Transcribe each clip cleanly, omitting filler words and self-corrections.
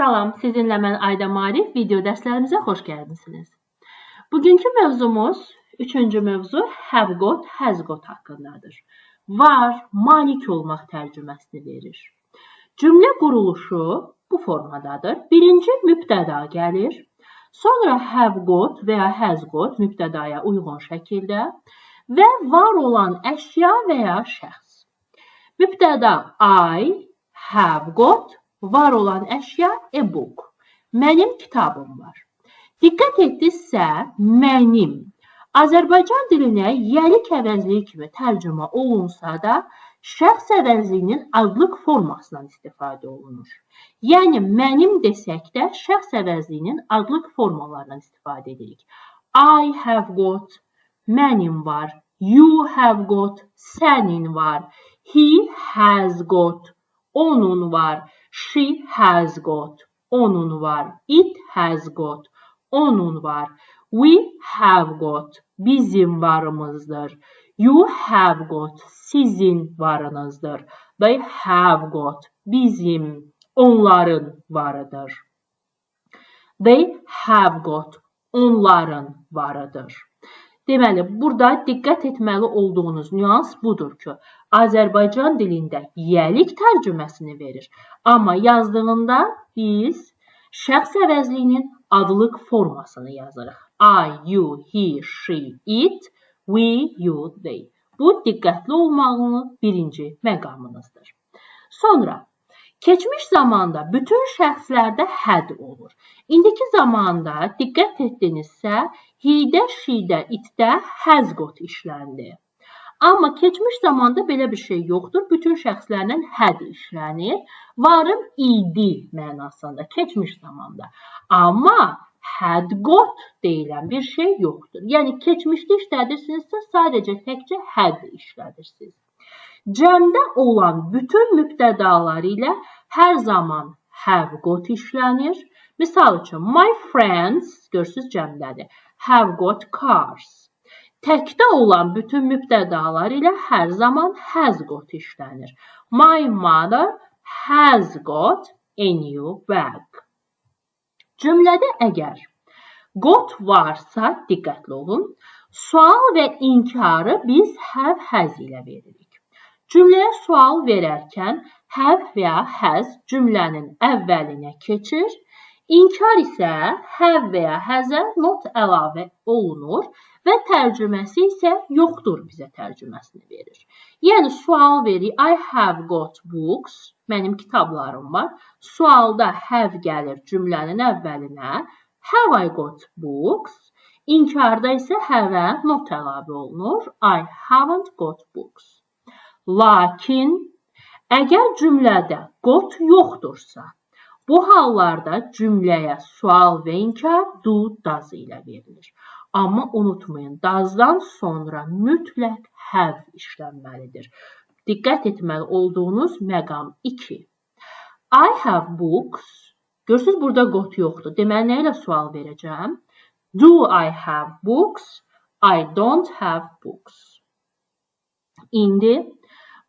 Salam, sizinlə mən Ayda Marif, video dərslərimizə xoş gəlmisiniz. Bugünkü mövzumuz, üçüncü mövzu have got, has got haqqındadır. Var, malik olmaq tərcüməsini verir. Cümlə quruluşu bu formadadır. Birinci mübtəda gəlir, sonra have got və ya has got mübtədaya uyğun şəkildə və var olan əşya və ya şəxs. Mübtəda I have got, var olan əşya e-book. Mənim kitabım var. Diqqət etdinizsə, mənim Azərbaycan dilinə yəlik əvəzliyi kimi tərcümə olunsa da, şəxs əvəzliyinin adlıq formasından istifadə olunur. Yəni, mənim desək də, şəxs əvəzliyinin adlıq formalarından istifadə edirik. I have got, mənim var. You have got, sənin var. He has got, onun var. She has got, onun var. It has got, onun var. We have got, bizim varımızdır. You have got, sizin varınızdır. They have got, bizim, onların varıdır. They have got, onların varıdır. Deməli, burada diqqət etməli olduğunuz nüans budur ki, Azərbaycan dilində yəlik tərcüməsini verir. Amma yazdığında biz şəxs əvəzliyinin adlıq formasını yazırıq. I, you, he, she, it, we, you, they. Bu, diqqətli olmağının birinci məqamınızdır. Sonra, keçmiş zamanda bütün şəxslərdə had olur. İndiki zamanda diqqət etdinizsə, he-də, she-də, it-də has got işləndi. Amma keçmiş zamanda belə bir şey yoxdur. Bütün şəxslərlə had işlənir. Varım idi mənasında, keçmiş zamanda. Amma had got deyilən bir şey yoxdur. Yəni, keçmişdə işlədirsinizsə, sadəcə təkcə had işlədirsiniz. Cəmdə olan bütün mübtədalar ilə hər zaman have got işlənir. Misal üçün, my friends, görürsünüz cəmdədir, have got cars. Təkdə olan bütün mübtədalar ilə hər zaman has got işlənir. My mother has got a new bag. Cümlədə əgər got varsa, diqqətli olun, sual və inkarı biz have, has ilə veririk. Cümləyə sual verərkən have və ya has cümlənin əvvəlinə keçir. İnkar isə have və ya has-ə not əlavə olunur və tərcüməsi isə yoxdur bizə tərcüməsini verir. Yəni, sual verir, I have got books, mənim kitablarım var. Sualda have gəlir cümlənin əvvəlinə, have I got books. İnkarda isə have-ə not əlavə olunur, I haven't got books. Lakin, əgər cümlədə got yoxdursa, bu hallarda cümləyə sual və inkar do, does ilə verilir. Amma unutmayın, does'dan sonra mütləq have işlənməlidir. Diqqət etməli olduğunuz məqam 2. I have books. Görürsünüz, burada got yoxdur. Deməli, nə ilə sual verəcəm? Do I have books? I don't have books. İndi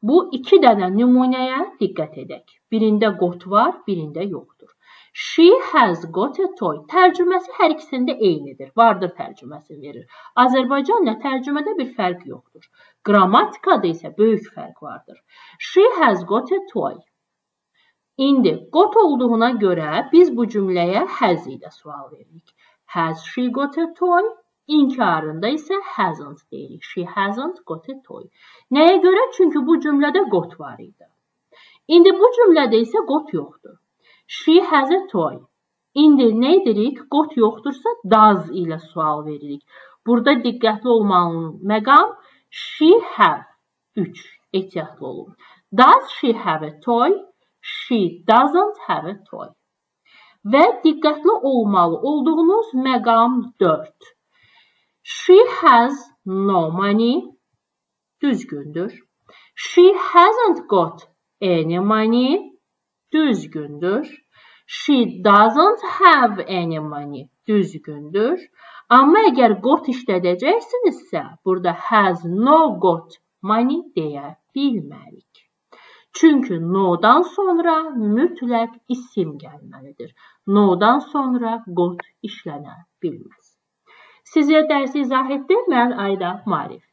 bu iki dənə nümunəyə diqqət edək. Birində got var, birində yoxdur. She has got a toy. Tərcüməsi hər ikisində eynidir. Vardır tərcüməsini verir. Azərbaycanla tərcümədə bir fərq yoxdur. Qrammatikada isə böyük fərq vardır. She has got a toy. İndi got olduğuna görə biz bu cümləyə has ilə sual veririk. Has she got a toy? İnkarında isə hasn't deyirik. She hasn't got a toy. Nəyə görə? Çünki bu cümlədə got var idi. İndi bu cümlədə isə got yoxdur. She has a toy. İndi nə edirik? Got yoxdursa does ilə sual veririk. Burada diqqətli olmanın məqam she have. 3. Ehtiyatlı olun. Does she have a toy? She doesn't have a toy. Və diqqətli olmalı olduğunuz məqam 4. She has no money. Düzgündür. She hasn't got any money. Düzgündür. She doesn't have any money. Düzgündür. Amma əgər got işlədəcəksinizsə, burada has no got money deyə bilmərik. Çünki no'dan sonra mütləq isim gəlməlidir. No'dan sonra got işlənə bilməz. Sizə dərsi izah etdim. Mən Ayda Marif.